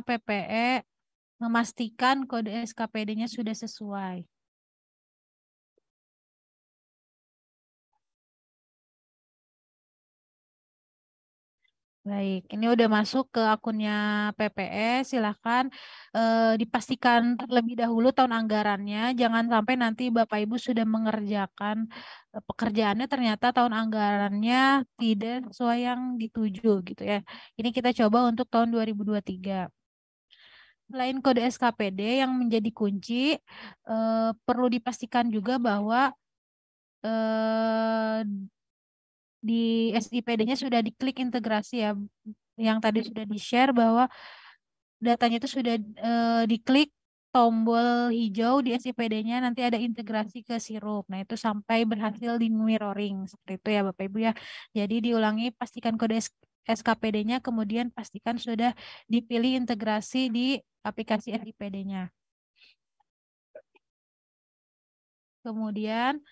PPE memastikan kode SKPD-nya sudah sesuai. Baik, ini udah masuk ke akunnya PPE. Silahkan dipastikan terlebih dahulu tahun anggarannya. Jangan sampai nanti Bapak Ibu sudah mengerjakan pekerjaannya ternyata tahun anggarannya tidak sesuai yang dituju gitu ya. Ini kita coba untuk tahun 2023. Selain kode SKPD yang menjadi kunci, perlu dipastikan juga bahwa eh, di SIPD-nya sudah diklik integrasi ya, yang tadi sudah di-share bahwa datanya itu sudah diklik tombol hijau di SIPD-nya, nanti ada integrasi ke sirup. Nah, itu sampai berhasil di mirroring. Seperti itu ya Bapak Ibu ya. Jadi diulangi, pastikan kode SKPD-nya, kemudian pastikan sudah dipilih integrasi di aplikasi SIPD-nya. Kemudian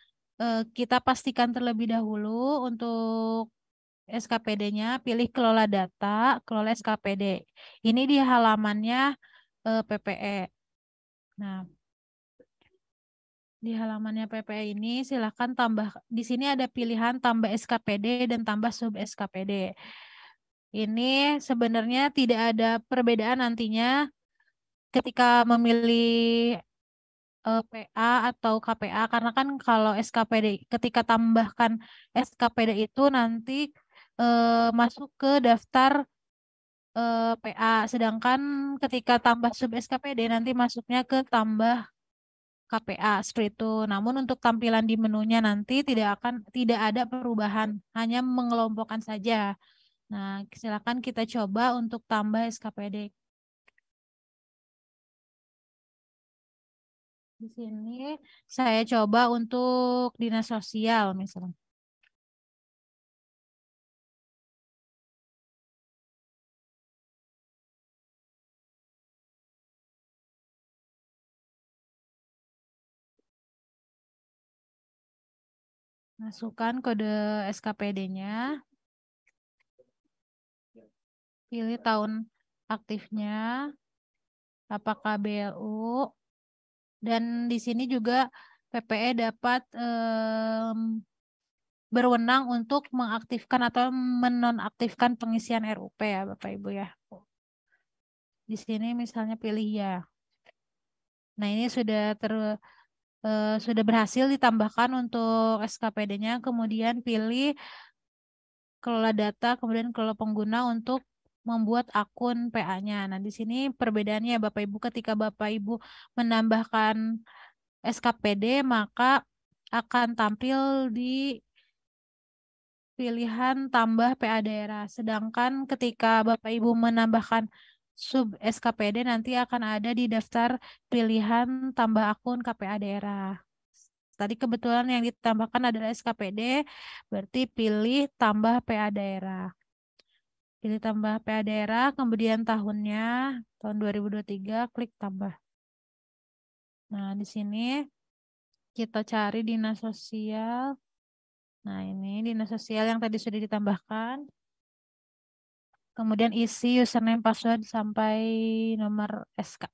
kita pastikan terlebih dahulu untuk SKPD-nya, pilih kelola data, kelola SKPD. Ini di halamannya PPE. Nah, di halamannya PPE ini silakan tambah, di sini ada pilihan tambah SKPD dan tambah sub SKPD. Ini sebenarnya tidak ada perbedaan nantinya ketika memilih PA atau KPA, karena kan kalau SKPD ketika tambahkan SKPD itu nanti masuk ke daftar PA, sedangkan ketika tambah sub SKPD nanti masuknya ke tambah KPA seperti itu. Namun untuk tampilan di menunya nanti tidak ada perubahan, hanya mengelompokkan saja. Nah, silakan kita coba untuk tambah SKPD. Di sini saya coba untuk dinas sosial misalnya. Masukkan kode SKPD-nya, pilih tahun aktifnya, apakah BLU, dan di sini juga PPE dapat berwenang untuk mengaktifkan atau menonaktifkan pengisian RUP ya Bapak Ibu ya. Di sini misalnya pilih ya. Nah, ini sudah berhasil ditambahkan untuk SKPD-nya, kemudian pilih kelola data, kemudian kelola pengguna untuk membuat akun PA-nya. Nah, di sini perbedaannya Bapak Ibu, ketika Bapak Ibu menambahkan SKPD maka akan tampil di pilihan tambah PA daerah. Sedangkan ketika Bapak Ibu menambahkan sub SKPD nanti akan ada di daftar pilihan tambah akun KPA daerah. Tadi kebetulan yang ditambahkan adalah SKPD, berarti pilih tambah PA daerah. Pilih tambah PA daerah, kemudian tahunnya, tahun 2023, klik tambah. Nah, di sini kita cari dinas sosial. Nah, ini dinas sosial yang tadi sudah ditambahkan. Kemudian isi username password sampai nomor SK.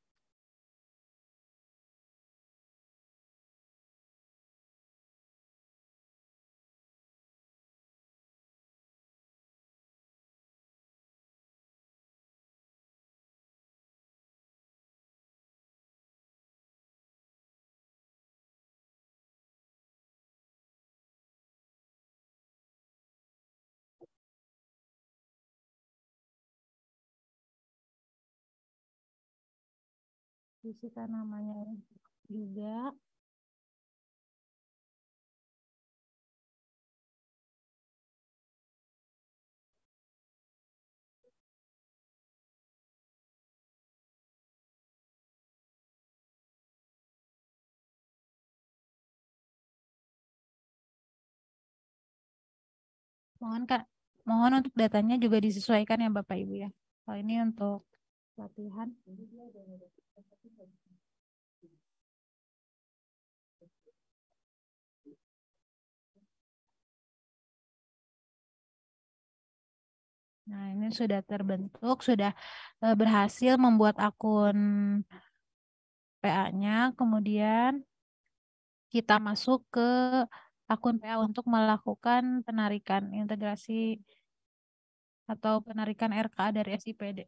Isikan namanya juga. Mohon Kak, mohon untuk datanya juga disesuaikan ya Bapak Ibu ya. Kalau ini untuk latihan. Nah, ini sudah terbentuk, sudah berhasil membuat akun PA-nya. Kemudian kita masuk ke akun PA untuk melakukan penarikan integrasi atau penarikan RKA dari SIPD.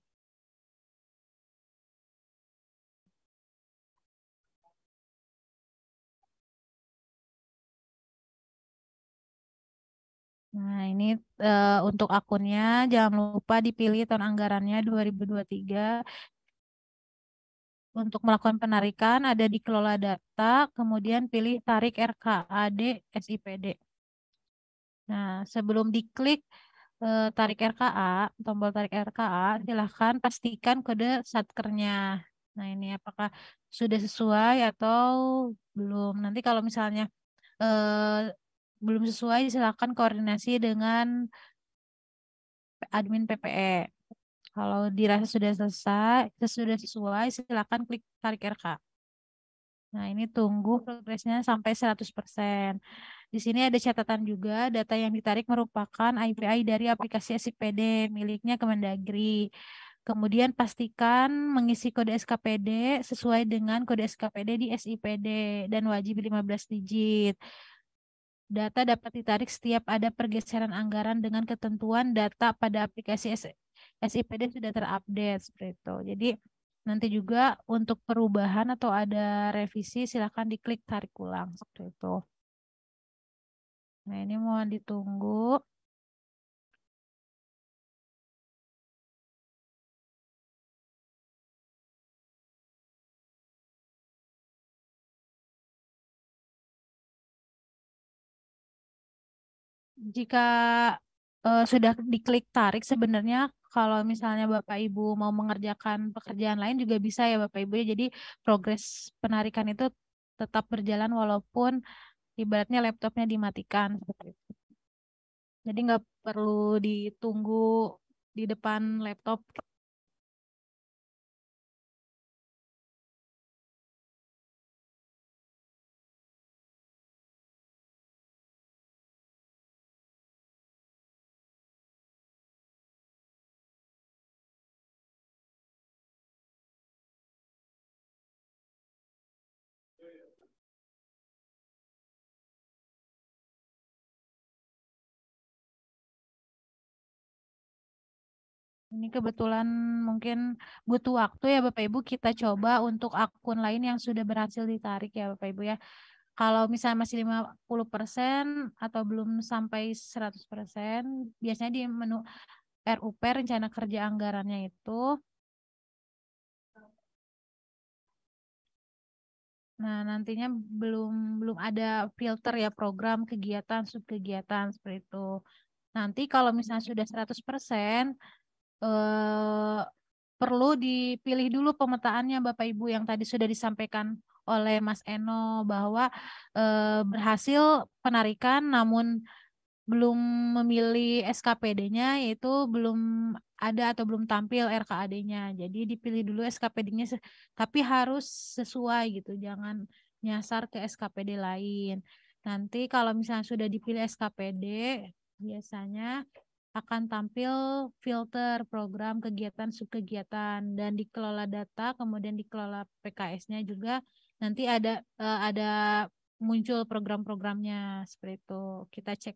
Nah, ini untuk akunnya jangan lupa dipilih tahun anggarannya 2023. Untuk melakukan penarikan ada di kelola data, kemudian pilih tarik RKAD SIPD. Nah, sebelum diklik tarik RKA, tombol tarik RKA, silahkan pastikan kode satkernya. Nah, ini apakah sudah sesuai atau belum. Nanti kalau misalnya eh, belum sesuai, silahkan koordinasi dengan admin PPE. Kalau dirasa sudah selesai, sudah sesuai, silakan klik tarik RK. Nah, ini tunggu progresnya sampai 100%. Di sini ada catatan juga, data yang ditarik merupakan API dari aplikasi SIPD miliknya Kemendagri. Kemudian pastikan mengisi kode SKPD sesuai dengan kode SKPD di SIPD dan wajib 15 digit. Data dapat ditarik setiap ada pergeseran anggaran dengan ketentuan data pada aplikasi SIPD sudah terupdate seperti itu. Jadi nanti juga untuk perubahan atau ada revisi silakan diklik tarik ulang seperti itu. Nah, ini mohon ditunggu. Jika sudah diklik tarik, sebenarnya kalau misalnya Bapak Ibu mau mengerjakan pekerjaan lain juga bisa ya Bapak Ibu ya. Jadi progres penarikan itu tetap berjalan walaupun ibaratnya laptopnya dimatikan seperti itu. Jadi nggak perlu ditunggu di depan laptop. Ini kebetulan mungkin butuh waktu ya Bapak Ibu, kita coba untuk akun lain yang sudah berhasil ditarik ya Bapak Ibu ya. Kalau misalnya masih 50% atau belum sampai 100%, biasanya di menu RUP rencana kerja anggarannya itu. Nah, nantinya belum belum ada filter ya program kegiatan subkegiatan seperti itu. Nanti kalau misalnya sudah 100%, eh, perlu dipilih dulu pemetaannya Bapak Ibu yang tadi sudah disampaikan oleh Mas Eno bahwa berhasil penarikan namun belum memilih SKPD-nya yaitu belum ada atau belum tampil RKAD-nya. Jadi dipilih dulu SKPD-nya tapi harus sesuai gitu, jangan nyasar ke SKPD lain. Nanti kalau misalnya sudah dipilih SKPD, biasanya akan tampil filter program kegiatan subkegiatan dan dikelola data, kemudian dikelola PKS-nya juga nanti ada muncul program-programnya seperti itu. Kita cek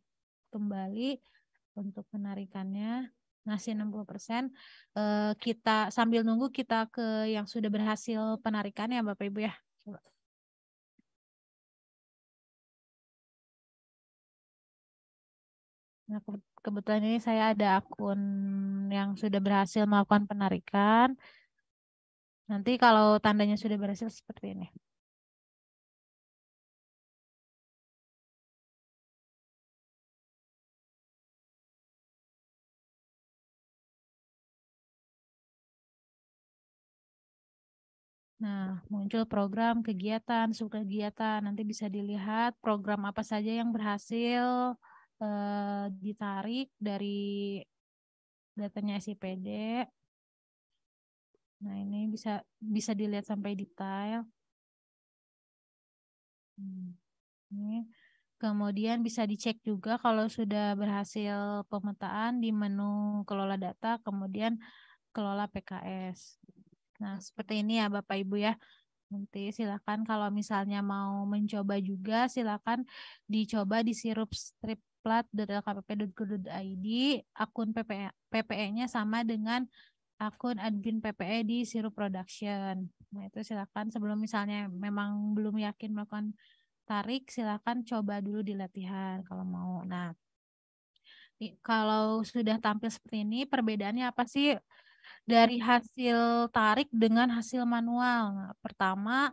kembali untuk penarikannya masih 60%. Kita sambil nunggu kita ke yang sudah berhasil penarikannya Bapak Ibu ya. Coba. Nah, kebetulan ini saya ada akun yang sudah berhasil melakukan penarikan. Nanti kalau tandanya sudah berhasil seperti ini. Nah, muncul program, kegiatan, subkegiatan. Nanti bisa dilihat program apa saja yang berhasil ditarik dari datanya SIPD. Nah, ini bisa bisa dilihat sampai detail. Hmm, Ini Kemudian bisa dicek juga kalau sudah berhasil pemetaan di menu kelola data, kemudian kelola PKS. Nah, seperti ini ya Bapak Ibu ya. Nanti silakan kalau misalnya mau mencoba juga, silakan dicoba di sirup striplat.lkpp.go.id. Akun PPE-nya sama dengan akun admin PPE di Sirup Production. Nah, itu silakan sebelum misalnya memang belum yakin melakukan tarik, silakan coba dulu di latihan kalau mau. Nah, kalau sudah tampil seperti ini, perbedaannya apa sih dari hasil tarik dengan hasil manual? Nah, pertama,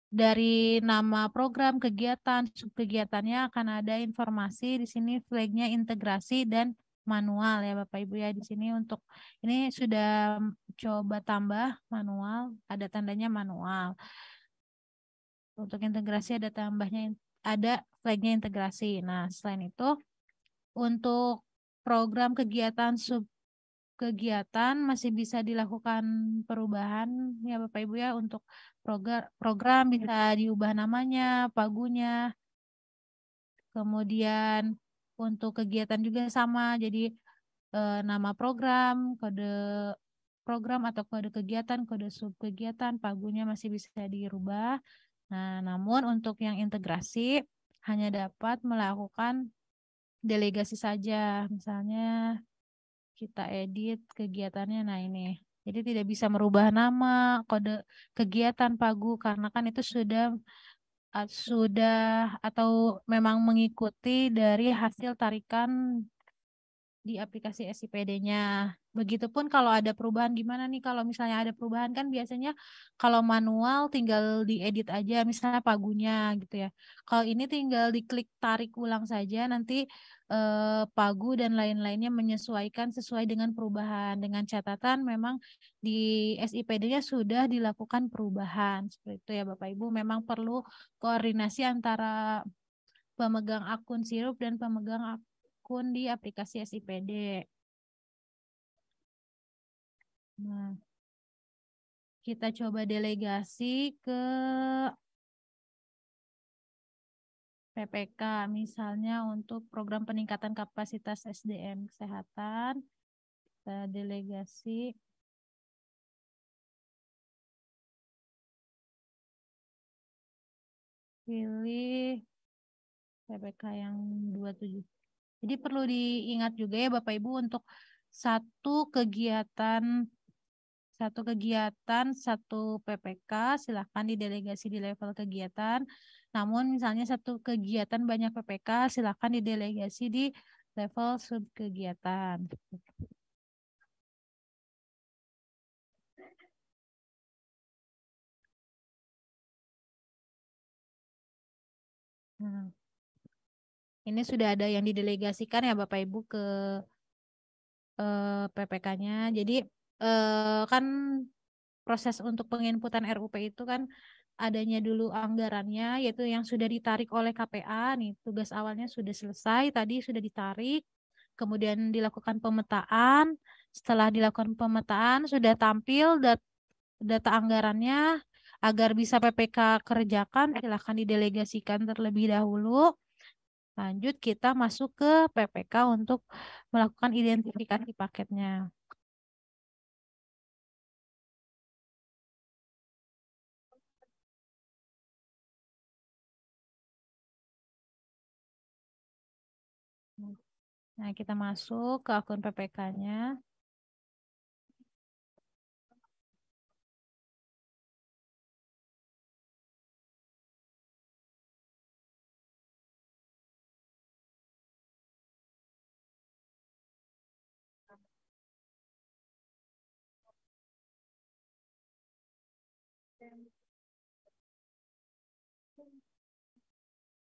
dari nama program, kegiatan, subkegiatannya akan ada informasi di sini flagnya integrasi dan manual ya Bapak Ibu ya. Di sini untuk ini sudah coba tambah manual, ada tandanya manual. Untuk integrasi ada tambahnya, ada flagnya integrasi. Nah, selain itu untuk program kegiatan kegiatan masih bisa dilakukan perubahan ya Bapak Ibu ya. Untuk program bisa diubah namanya, pagunya. Kemudian untuk kegiatan juga sama. Jadi nama program, kode program atau kode kegiatan, kode subkegiatan, pagunya masih bisa dirubah. Nah, namun untuk yang integrasi hanya dapat melakukan delegasi saja. Misalnya kita edit kegiatannya, nah ini. Jadi tidak bisa merubah nama, kode kegiatan pagu karena kan itu sudah atau memang mengikuti dari hasil tarikan di aplikasi SIPD-nya. Begitupun kalau ada perubahan gimana nih kalau misalnya ada perubahan kan biasanya kalau manual tinggal diedit aja misalnya pagunya gitu ya. Kalau ini tinggal diklik tarik ulang saja nanti pagu dan lain-lainnya menyesuaikan sesuai dengan perubahan. Dengan catatan memang di SIPD-nya sudah dilakukan perubahan. Seperti itu ya Bapak Ibu. Memang perlu koordinasi antara pemegang akun sirup dan pemegang akun di aplikasi SIPD. Nah, kita coba delegasi ke PPK, misalnya untuk program peningkatan kapasitas SDM kesehatan, kita delegasi, pilih PPK yang 27. Jadi perlu diingat juga ya Bapak Ibu untuk satu kegiatan satu PPK silahkan didelegasi di level kegiatan. Namun misalnya satu kegiatan banyak PPK silahkan didelegasi di level subkegiatan. Nah, ini sudah ada yang didelegasikan ya Bapak Ibu ke PPK-nya. Jadi kan proses untuk penginputan RUP itu kan adanya dulu anggarannya yaitu yang sudah ditarik oleh KPA nih tugas awalnya sudah selesai tadi sudah ditarik kemudian dilakukan pemetaan setelah dilakukan pemetaan sudah tampil data anggarannya agar bisa PPK kerjakan silahkan didelegasikan terlebih dahulu lanjut kita masuk ke PPK untuk melakukan identifikasi paketnya. Nah, kita masuk ke akun PPK-nya.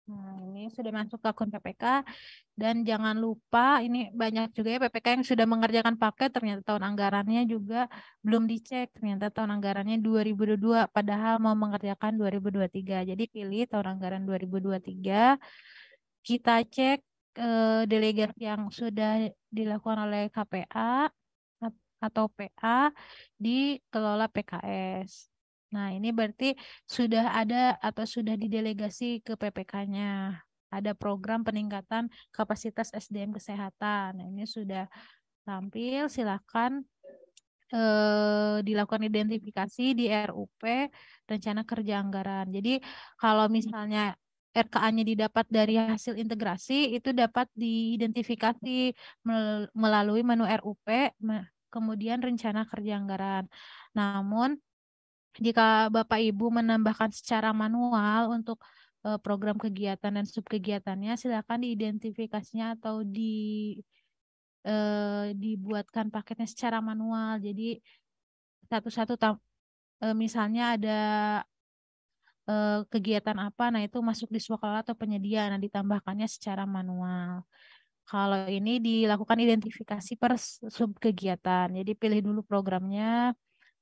Nah, ini sudah masuk ke akun PPK dan jangan lupa ini banyak juga ya PPK yang sudah mengerjakan paket ternyata tahun anggarannya juga belum dicek ternyata tahun anggarannya 2022 padahal mau mengerjakan 2023. Jadi pilih tahun anggaran 2023 kita cek delegasi yang sudah dilakukan oleh KPA atau PA di kelola PKS. Nah, ini berarti sudah ada atau sudah didelegasi ke PPK-nya. ada program peningkatan kapasitas SDM kesehatan. Nah, ini sudah tampil, silakan dilakukan identifikasi di RUP rencana kerja anggaran. Jadi kalau misalnya RKA-nya didapat dari hasil integrasi itu dapat diidentifikasi melalui menu RUP kemudian rencana kerja anggaran. Namun jika Bapak Ibu menambahkan secara manual untuk program kegiatan dan subkegiatannya, silakan diidentifikasinya atau dibuatkan paketnya secara manual. Jadi satu-satu misalnya ada kegiatan apa, nah itu masuk di swakala atau penyedia, nah ditambahkannya secara manual. Kalau ini dilakukan identifikasi per subkegiatan. Jadi pilih dulu programnya,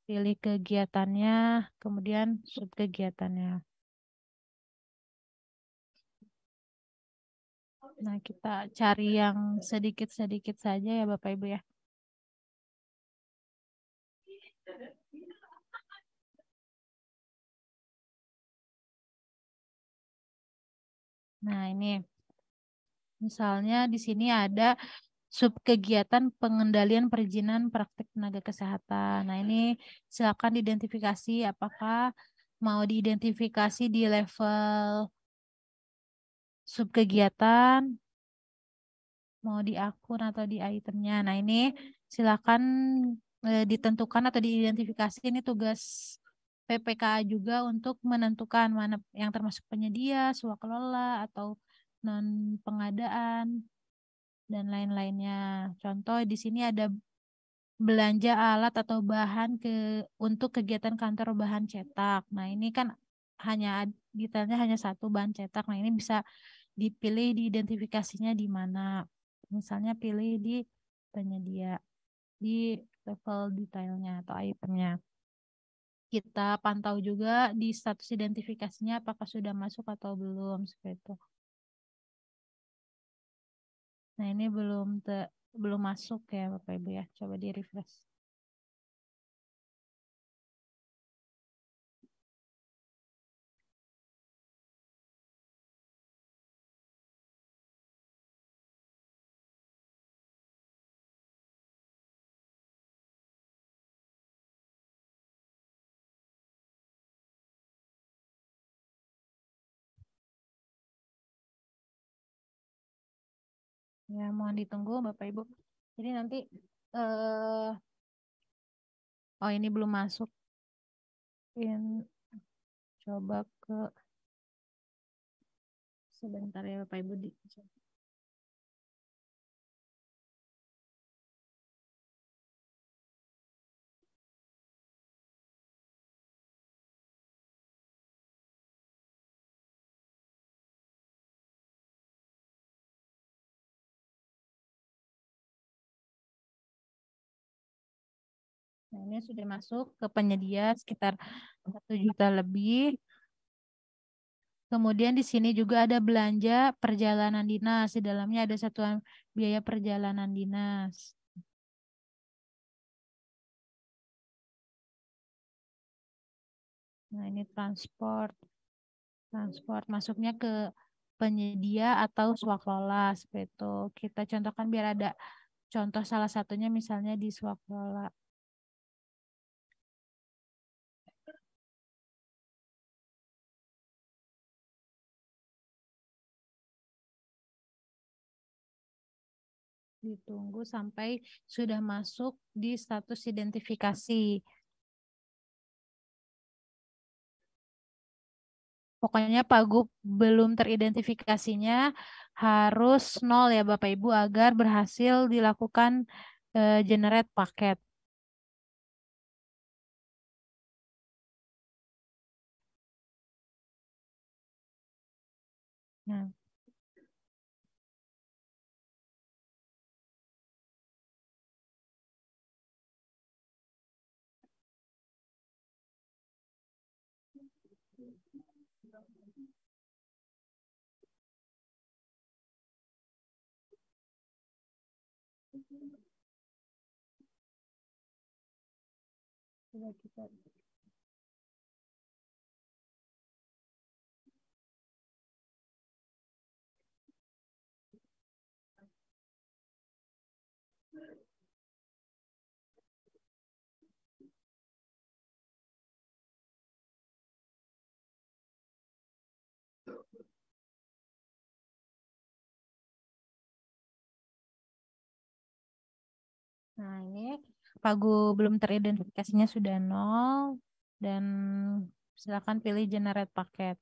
pilih kegiatannya, kemudian subkegiatannya. Nah, kita cari yang sedikit-sedikit saja ya Bapak Ibu ya. Nah, ini misalnya di sini ada subkegiatan pengendalian perizinan praktik tenaga kesehatan. Nah, ini silakan diidentifikasi apakah mau diidentifikasi di level subkegiatan, mau di akun atau di itemnya. Nah, ini silakan ditentukan atau diidentifikasi. Ini tugas PPKA juga untuk menentukan mana yang termasuk penyedia, swakelola, atau non pengadaan dan lain-lainnya. Contoh di sini ada belanja alat atau bahan untuk kegiatan kantor bahan cetak. Nah, ini kan hanya detailnya hanya satu bahan cetak. Nah, ini bisa dipilih diidentifikasinya di mana. Misalnya pilih di penyedia di level detailnya atau itemnya. Kita pantau juga di status identifikasinya apakah sudah masuk atau belum seperti itu. Nah, ini belum masuk ya Bapak Ibu ya. Coba di refresh. Ya, mohon ditunggu Bapak Ibu. Jadi nanti oh ini belum masuk. Coba ke sebentar ya Bapak Ibu di. Nah, ini sudah masuk ke penyedia sekitar 1 juta lebih. Kemudian di sini juga ada belanja perjalanan dinas. Di dalamnya ada satuan biaya perjalanan dinas. Nah, ini transport. Transport masuknya ke penyedia atau swaklola seperti itu. Kita contohkan biar ada contoh salah satunya misalnya di swaklola. Ditunggu sampai sudah masuk di status identifikasi. Pokoknya Pagup belum teridentifikasinya harus 0 ya Bapak Ibu agar berhasil dilakukan generate paket. Nah, coba kita Nah, ini pagu belum teridentifikasinya sudah 0 dan silakan pilih generate paket.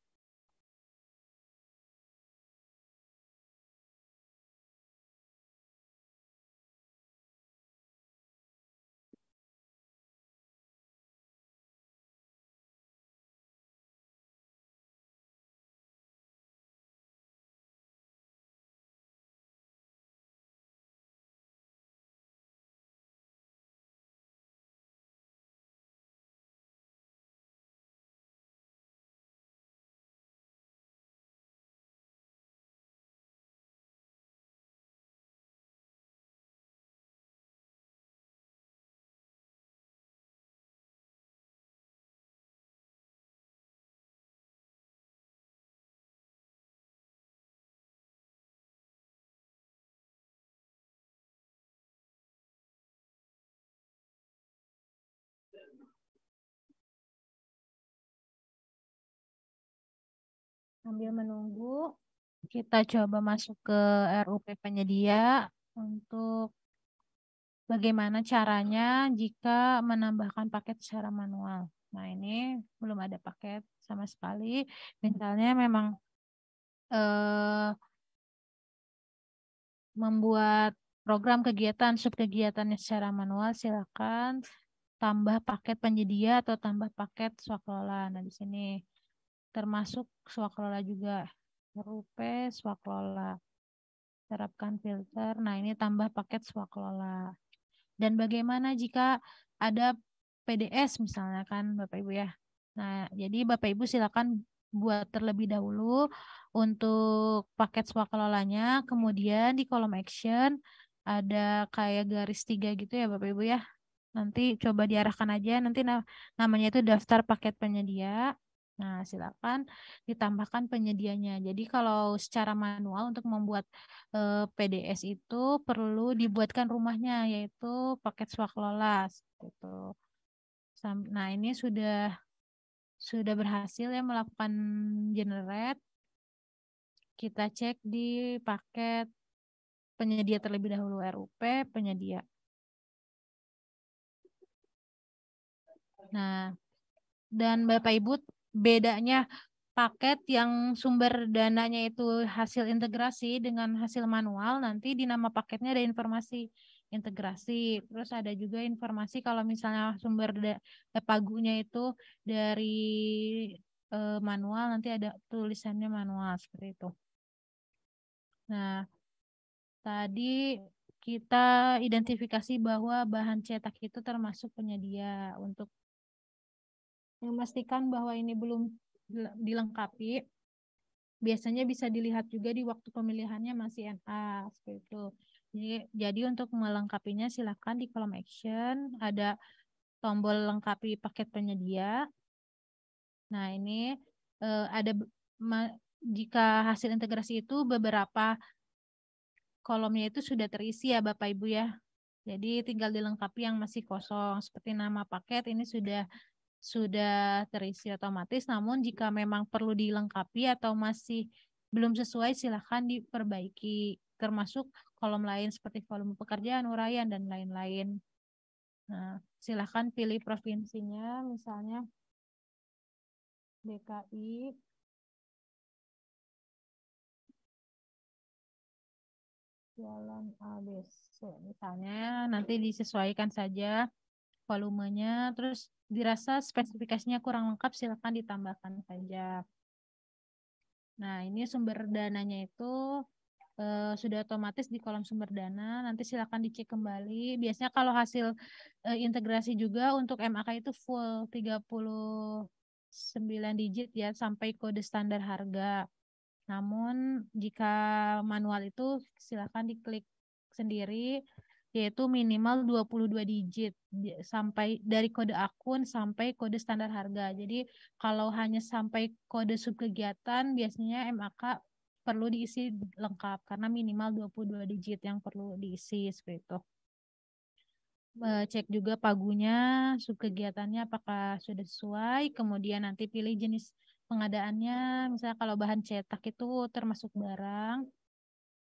Sambil menunggu, kita coba masuk ke RUP penyedia untuk bagaimana caranya jika menambahkan paket secara manual. Nah, ini belum ada paket sama sekali. Misalnya memang eh, membuat program kegiatan, subkegiatannya secara manual, silakan tambah paket penyedia atau tambah paket swaklola. Nah, di sini termasuk swaklola juga. RUP swaklola. Terapkan filter. Nah, ini tambah paket swaklola. Dan bagaimana jika ada PDS misalnya kan Bapak Ibu ya. Nah, jadi Bapak Ibu silakan buat terlebih dahulu untuk paket swakelolanya. Kemudian di kolom action ada kayak garis 3 gitu ya Bapak Ibu ya. Nanti coba diarahkan aja. Nanti namanya itu daftar paket penyedia. Nah, silakan ditambahkan penyedianya. Jadi kalau secara manual untuk membuat PDS itu perlu dibuatkan rumahnya, yaitu paket swaklola. Gitu. Nah, ini sudah berhasil ya melakukan generate. Kita cek di paket penyedia terlebih dahulu, RUP penyedia. Nah, dan Bapak Ibu bedanya paket yang sumber dananya itu hasil integrasi dengan hasil manual, nanti di nama paketnya ada informasi integrasi. Terus ada juga informasi kalau misalnya pagunya itu dari manual, nanti ada tulisannya manual seperti itu. Nah, tadi kita identifikasi bahwa bahan cetak itu termasuk penyedia. Untuk memastikan bahwa ini belum dilengkapi, biasanya bisa dilihat juga di waktu pemilihannya masih NA seperti itu. Jadi untuk melengkapinya silakan di kolom action ada tombol lengkapi paket penyedia. Nah, ini ada jika hasil integrasi itu beberapa kolomnya itu sudah terisi ya Bapak Ibu ya. Jadi tinggal dilengkapi yang masih kosong seperti nama paket ini sudah terisi otomatis. Namun jika memang perlu dilengkapi atau masih belum sesuai, silakan diperbaiki. Termasuk kolom lain seperti volume pekerjaan, uraian, dan lain-lain. Nah, silakan pilih provinsinya, misalnya DKI, Jalan ABC. Misalnya nanti disesuaikan saja volumenya, terus dirasa spesifikasinya kurang lengkap, silakan ditambahkan saja. Nah, ini sumber dananya itu sudah otomatis di kolom sumber dana. Nanti silakan dicek kembali. Biasanya kalau hasil integrasi juga untuk MAK itu full 39 digit ya sampai kode standar harga. Namun jika manual itu silakan diklik sendiri, yaitu minimal 22 digit sampai dari kode akun sampai kode standar harga. Jadi kalau hanya sampai kode subkegiatan biasanya MAK perlu diisi lengkap karena minimal 22 digit yang perlu diisi seperti itu. Cek juga pagunya, subkegiatannya apakah sudah sesuai, kemudian nanti pilih jenis pengadaannya, misalnya kalau bahan cetak itu termasuk barang,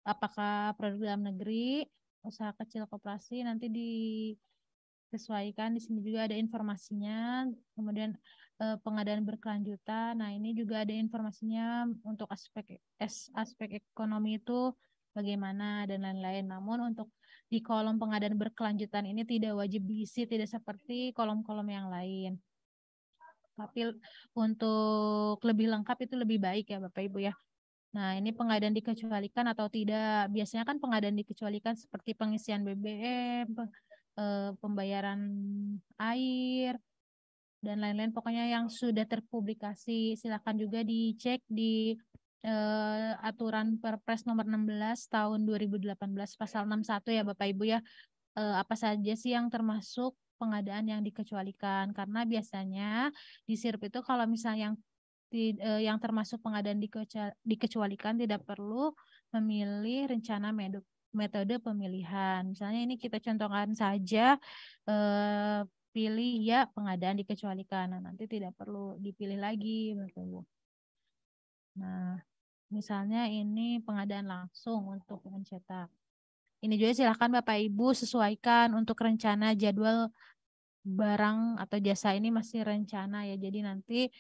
apakah produk dalam negeri, usaha kecil koperasi nanti disesuaikan. Di sini juga ada informasinya. Kemudian pengadaan berkelanjutan. Nah, ini juga ada informasinya untuk aspek ekonomi itu bagaimana dan lain-lain. Namun untuk di kolom pengadaan berkelanjutan ini tidak wajib diisi, tidak seperti kolom-kolom yang lain. Tapi untuk lebih lengkap itu lebih baik ya Bapak Ibu ya. Nah, ini pengadaan dikecualikan atau tidak. Biasanya kan pengadaan dikecualikan seperti pengisian BBM, pembayaran air, dan lain-lain. Pokoknya yang sudah terpublikasi. Silakan juga dicek di aturan Perpres nomor 16 tahun 2018 pasal 61 ya Bapak Ibu ya. Apa saja sih yang termasuk pengadaan yang dikecualikan? Karena biasanya di SIRP itu kalau misalnya yang termasuk pengadaan dikecualikan tidak perlu memilih rencana metode pemilihan. Misalnya ini kita contohkan saja pilih ya pengadaan dikecualikan. Nah, nanti tidak perlu dipilih lagi. Nah, misalnya ini pengadaan langsung untuk mencetak. Ini juga silakan Bapak Ibu sesuaikan untuk rencana jadwal barang atau jasa ini masih rencana ya. Jadi nanti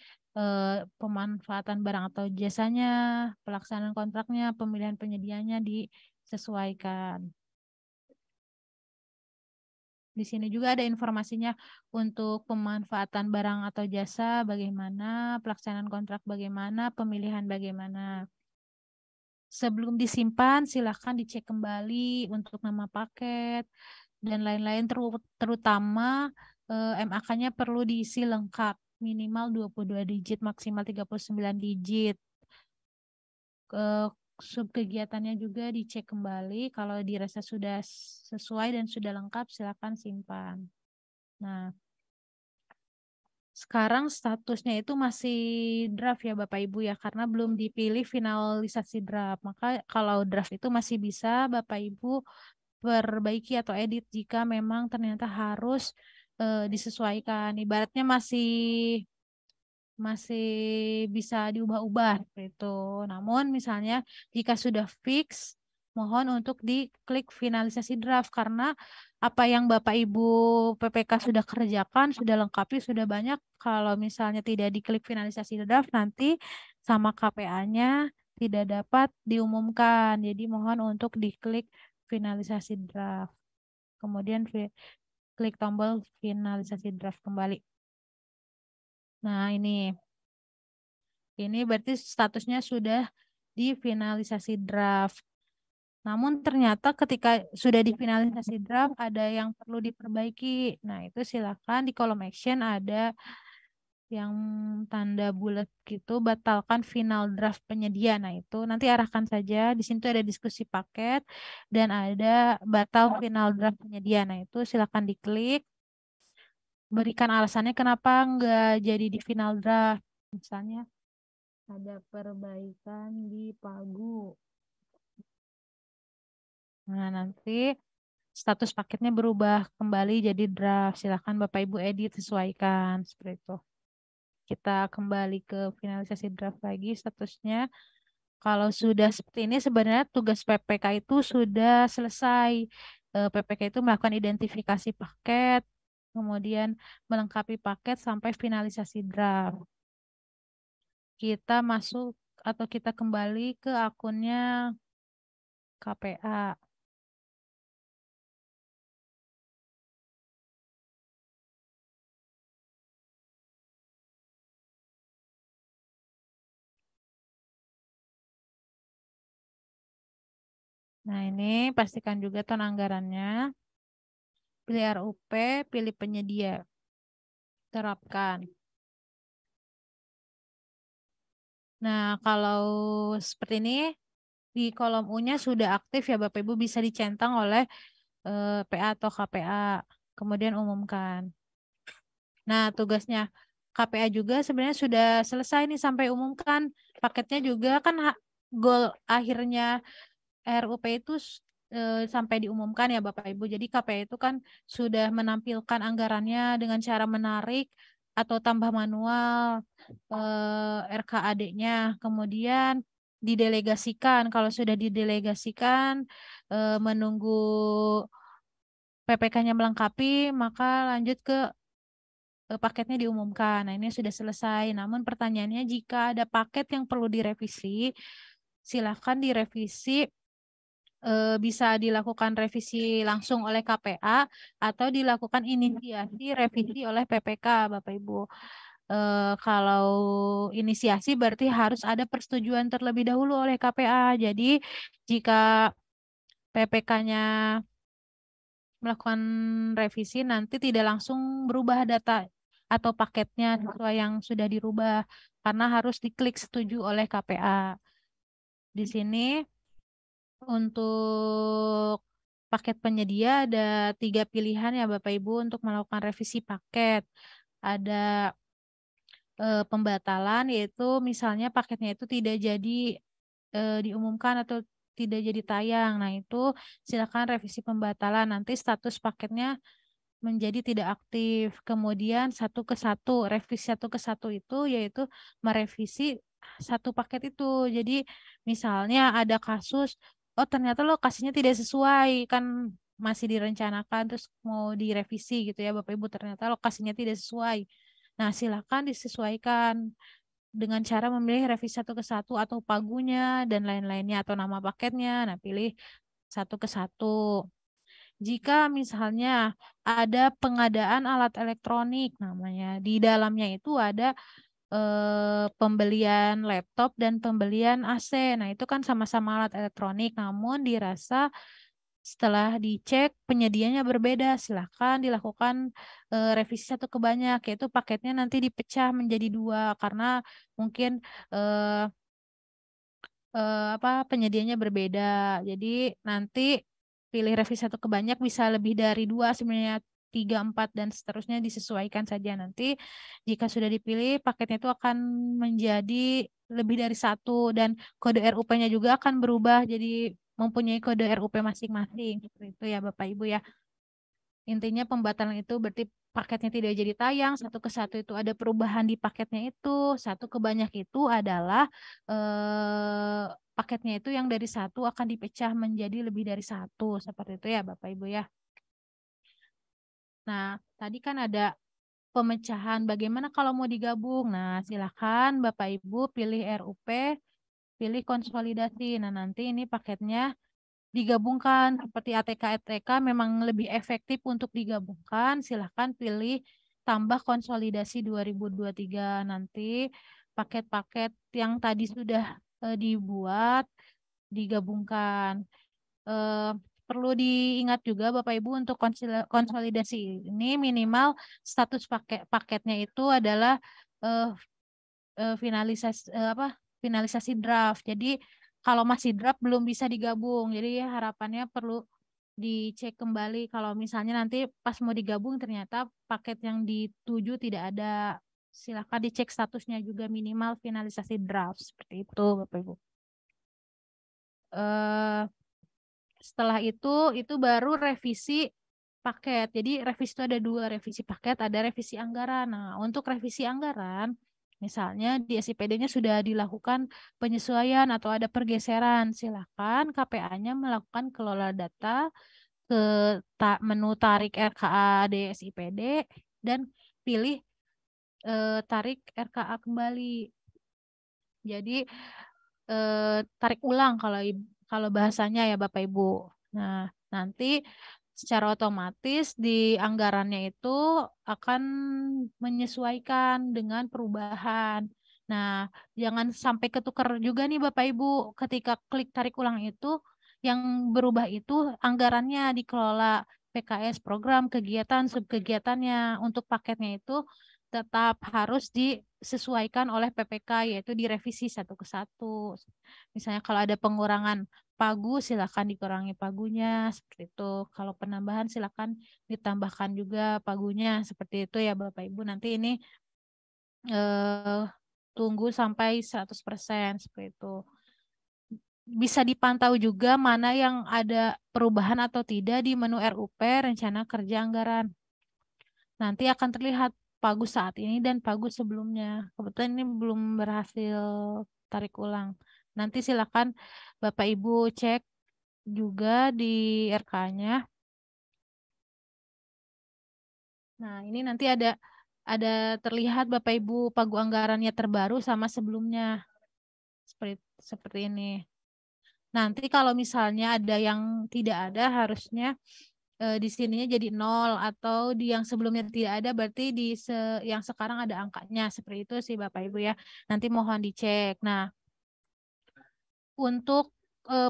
pemanfaatan barang atau jasanya, pelaksanaan kontraknya, pemilihan penyediaannya disesuaikan. Di sini juga ada informasinya untuk pemanfaatan barang atau jasa bagaimana, pelaksanaan kontrak bagaimana, pemilihan bagaimana. Sebelum disimpan, silakan dicek kembali untuk nama paket dan lain-lain, terutama MAK-nya perlu diisi lengkap, minimal 22 digit, maksimal 39 digit. Subkegiatannya juga dicek kembali, kalau dirasa sudah sesuai dan sudah lengkap, silakan simpan. Nah, sekarang statusnya itu masih draft ya Bapak Ibu ya, karena belum dipilih finalisasi draft. Maka kalau draft itu masih bisa Bapak Ibu perbaiki atau edit jika memang ternyata harus disesuaikan. Ibaratnya masih bisa diubah-ubah gitu. Namun misalnya jika sudah fix, mohon untuk diklik finalisasi draft karena apa yang Bapak Ibu PPK sudah kerjakan, sudah lengkapi, sudah banyak. Kalau misalnya tidak diklik finalisasi draft, nanti sama KPA-nya tidak dapat diumumkan. Jadi mohon untuk diklik finalisasi draft. Kemudian klik tombol finalisasi draft kembali. Nah, ini berarti statusnya sudah difinalisasi draft. Namun ternyata ketika sudah difinalisasi draft ada yang perlu diperbaiki. Nah, itu silakan di kolom action ada yang tanda bulat gitu, batalkan final draft penyedia. Nah, itu nanti arahkan saja. Di sini tuh ada diskusi paket dan ada batal final draft penyedia. Nah, itu silakan diklik. Berikan alasannya kenapa nggak jadi di final draft. Misalnya ada perbaikan di Pagu. Nah, nanti status paketnya berubah kembali jadi draft. Silahkan Bapak Ibu edit sesuaikan seperti itu. Kita kembali ke finalisasi draft lagi statusnya. Kalau sudah seperti ini sebenarnya tugas PPK itu sudah selesai. PPK itu melakukan identifikasi paket, kemudian melengkapi paket sampai finalisasi draft. Kita masuk atau kita kembali ke akunnya KPA. Nah, ini pastikan juga ton anggarannya. Pilih RUP, pilih penyedia. Terapkan. Nah, kalau seperti ini, di kolom U-nya sudah aktif ya Bapak Ibu bisa dicentang oleh PA atau KPA. Kemudian umumkan. Nah, tugasnya KPA juga sebenarnya sudah selesai nih sampai umumkan. Paketnya juga kan goal akhirnya RUP itu sampai diumumkan ya Bapak Ibu. Jadi KPA itu kan sudah menampilkan anggarannya dengan cara menarik atau tambah manual RKAD-nya. Kemudian didelegasikan. Kalau sudah didelegasikan menunggu PPK-nya melengkapi, maka lanjut ke paketnya diumumkan. Nah, ini sudah selesai. Namun pertanyaannya, jika ada paket yang perlu direvisi, silakan direvisi, bisa dilakukan revisi langsung oleh KPA atau dilakukan inisiasi revisi oleh PPK, Bapak Ibu. Kalau inisiasi berarti harus ada persetujuan terlebih dahulu oleh KPA. Jadi jika PPK-nya melakukan revisi, nanti tidak langsung berubah data atau paketnya sesuai yang sudah dirubah karena harus diklik setuju oleh KPA. Di sini untuk paket penyedia ada 3 pilihan ya Bapak Ibu untuk melakukan revisi paket. Ada pembatalan, yaitu misalnya paketnya itu tidak jadi diumumkan atau tidak jadi tayang. Nah, itu silakan revisi pembatalan. Nanti status paketnya menjadi tidak aktif. Kemudian satu ke satu, revisi satu ke satu itu yaitu merevisi satu paket itu. Jadi misalnya ada kasus, oh ternyata lokasinya tidak sesuai, kan masih direncanakan terus mau direvisi gitu ya Bapak Ibu, ternyata lokasinya tidak sesuai. Nah, silakan disesuaikan dengan cara memilih revisi satu ke satu atau pagunya dan lain-lainnya atau nama paketnya. Nah, pilih satu ke satu. Jika misalnya ada pengadaan alat elektronik namanya, di dalamnya itu ada pembelian laptop dan pembelian AC. Nah, itu kan sama-sama alat elektronik, namun dirasa setelah dicek penyedianya berbeda, silahkan dilakukan revisi satu ke banyak, yaitu paketnya nanti dipecah menjadi 2 karena mungkin eh, penyediaannya berbeda. Jadi nanti pilih revisi satu ke banyak bisa lebih dari 2 sebenarnya, 3, 4 dan seterusnya disesuaikan saja nanti. Jika sudah dipilih, paketnya itu akan menjadi lebih dari 1 dan kode RUP-nya juga akan berubah jadi mempunyai kode RUP masing-masing. Seperti itu ya Bapak Ibu ya. Intinya pembatalan itu berarti paketnya tidak jadi tayang, satu ke satu itu ada perubahan di paketnya itu, satu ke banyak itu adalah paketnya itu yang dari 1 akan dipecah menjadi lebih dari 1, seperti itu ya Bapak Ibu ya. Nah, tadi kan ada pemecahan, bagaimana kalau mau digabung? Nah, silakan Bapak Ibu pilih RUP, pilih konsolidasi. Nah, nanti ini paketnya digabungkan seperti ATK memang lebih efektif untuk digabungkan, silahkan pilih tambah konsolidasi 2023. Nanti paket-paket yang tadi sudah dibuat digabungkan. Eh, Perlu diingat juga Bapak Ibu untuk konsolidasi ini minimal status paketnya itu adalah eh, finalisasi draft. Jadi kalau masih draft belum bisa digabung. Jadi harapannya perlu dicek kembali kalau misalnya nanti pas mau digabung ternyata paket yang dituju tidak ada. Silakan dicek statusnya juga minimal finalisasi draft seperti itu Bapak Ibu. Eh Setelah itu baru revisi paket. Jadi revisi itu ada 2, revisi paket, ada revisi anggaran. Nah, untuk revisi anggaran, misalnya di SIPD-nya sudah dilakukan penyesuaian atau ada pergeseran, silakan KPA-nya melakukan kelola data ke menu tarik RKA di SIPD dan pilih tarik RKA kembali. Jadi tarik ulang kalau bahasanya ya Bapak Ibu. Nah, nanti secara otomatis di anggarannya itu akan menyesuaikan dengan perubahan. Nah, jangan sampai ketukar juga nih Bapak Ibu ketika klik tarik ulang itu yang berubah itu anggarannya dikelola PKS program kegiatan subkegiatannya untuk paketnya itu tetap harus disesuaikan oleh PPK yaitu direvisi satu ke satu. Misalnya kalau ada pengurangan pagu silakan dikurangi pagunya seperti itu. Kalau penambahan silakan ditambahkan juga pagunya seperti itu ya Bapak Ibu. Nanti ini eh, tunggu sampai 100% seperti itu. Bisa dipantau juga mana yang ada perubahan atau tidak di menu RUP rencana kerja anggaran. Nanti akan terlihat pagu saat ini dan pagu sebelumnya. Kebetulan ini belum berhasil tarik ulang. Nanti silakan Bapak Ibu cek juga di RK-nya. Nah, ini nanti ada terlihat Bapak Ibu pagu anggarannya terbaru sama sebelumnya. Seperti ini. Nanti kalau misalnya ada yang tidak ada, harusnya di sininya jadi 0, atau di yang sebelumnya tidak ada berarti yang sekarang ada angkanya. Seperti itu sih Bapak Ibu ya. Nanti mohon dicek. Nah, untuk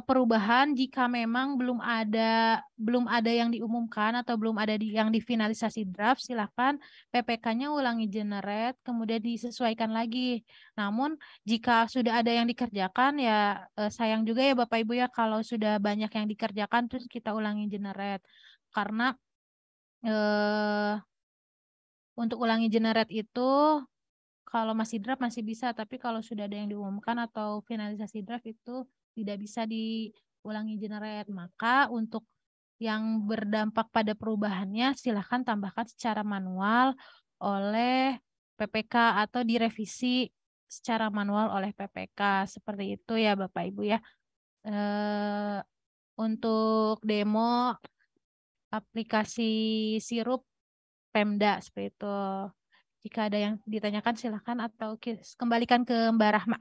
perubahan jika memang belum ada yang diumumkan atau belum ada yang difinalisasi draft, silakan PPK-nya ulangi generate kemudian disesuaikan lagi. Namun jika sudah ada yang dikerjakan ya sayang juga ya Bapak Ibu ya kalau sudah banyak yang dikerjakan terus kita ulangi generate. Karena eh, untuk ulangi generate itu kalau masih draft masih bisa, tapi kalau sudah ada yang diumumkan atau finalisasi draft itu tidak bisa diulangi generate. Maka untuk yang berdampak pada perubahannya silahkan tambahkan secara manual oleh PPK atau direvisi secara manual oleh PPK. Seperti itu ya Bapak Ibu ya. Eh, untuk demo aplikasi sirup Pemda seperti itu. Jika ada yang ditanyakan silakan atau kembalikan ke Mbak Rahma.